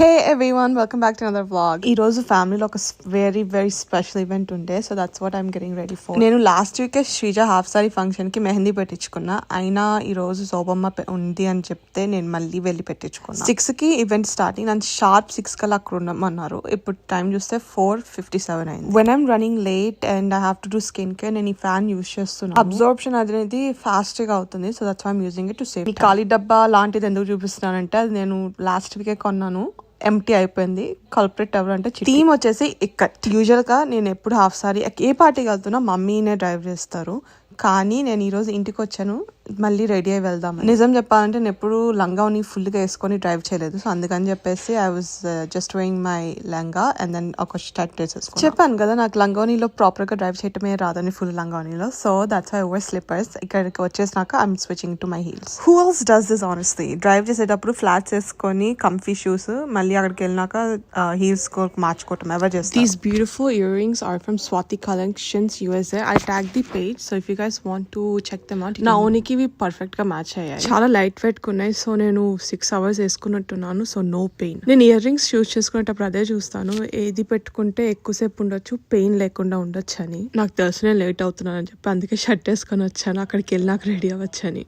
Hey everyone, welcome back to another vlog. ఈ రోజు ఫ్యామిలీలో ఒక వెరీ స్పెషల్ ఈవెంట్ ఉండే, so that's what I'm getting ready for. నేను last week Sreeja half sari function కి మెహందీ పెట్టించుకున్నా. అయినా ఈ రోజు శోభమ్మ ఉంది అని చెప్తే నేను మళ్ళీ వెళ్ళి పెట్టించుకున్నా. 6 కి ఈవెంట్ స్టార్టింగ్, నన్ను షార్ప్ 6 కల్లా అక్కడ ఉండమన్నారు. ఇప్పుడు టైం చూస్తే 4:57 అయింది. When I'm running late and I have to do skin care, నేను ఈ ఫ్యాన్ యూజ్ చేస్తున్నాను. అబ్జార్ప్షన్ అనేది ఫాస్ట్ గా అవుతుంది, so that's why I'm using it to save. ఈ ఖాళీ డబ్బా లాంటిది ఎందుకు చూపిస్తున్నానంటే అది నేను లాస్ట్ వీకే కొన్నాను, ఎంటీ అయిపోయింది. కల్ప్రిట్ ఎవరు అంటే టీమ్ వచ్చేసి ఇక్కత్. యూజువల్ గా నేను ఎప్పుడు హాఫ్ సారీ ఏ పార్టీకి వెళ్తున్నా మమ్మీనే డ్రైవ్ చేస్తారు, కానీ నేను ఈ రోజు ఇంటికి వచ్చాను మళ్ళీ రెడీ అయి వెళ్దాం. నిజం చెప్పాలంటే నేను ఎప్పుడు లంగాని ఫుల్ గా వేసుకొని డ్రైవ్ చేయలేదు, సో అందుకని చెప్పేసి I was just weighing my లంగా అండ్ దెన్ ఒక షర్ట్ వేసేసుకున్నాను. చెప్పాను కదా నాకు లంగానీలో ప్రాపర్ గా డ్రైవ్ చేయటమే రాదని, ఫుల్ లంగానీలో. So that's why over slippers. ఇక్కడికి వచ్చేసినాక I'm switching to my heels. Who else does this honestly? Drive చేసేటప్పుడు ఫ్లాట్స్ వేసుకొని కంఫీ షూస్, మళ్ళీ అక్కడికి వెళ్ళినాక హీల్స్ మార్చుకోవటం ఎవరు చేస్తారు? These beautiful earrings are from Swati Collections USA. I tagged the page, so if you guys want to check them out. నాకి perfect గా మ్యాచ్ అయ్యాయి, చాలా లైట్ వెయిట్ ఉన్నాయి. సో నేను 6 hours వేసుకున్నట్టున్నాను, సో నో పెయిన్. నేను ఇయర్ రింగ్స్ చూస్ చేసుకునేటప్పుడు అదే చూస్తాను, ఏది పెట్టుకుంటే ఎక్కువసేపు ఉండొచ్చు, పెయిన్ లేకుండా ఉండొచ్చు అని. నాకు తెలుసు నేను లేట్ అవుతున్నాను అని చెప్పి అందుకే షర్ట్ వేసుకొని వచ్చాను, అక్కడికి వెళ్ళి నాకు రెడీ అవ్వచ్చని.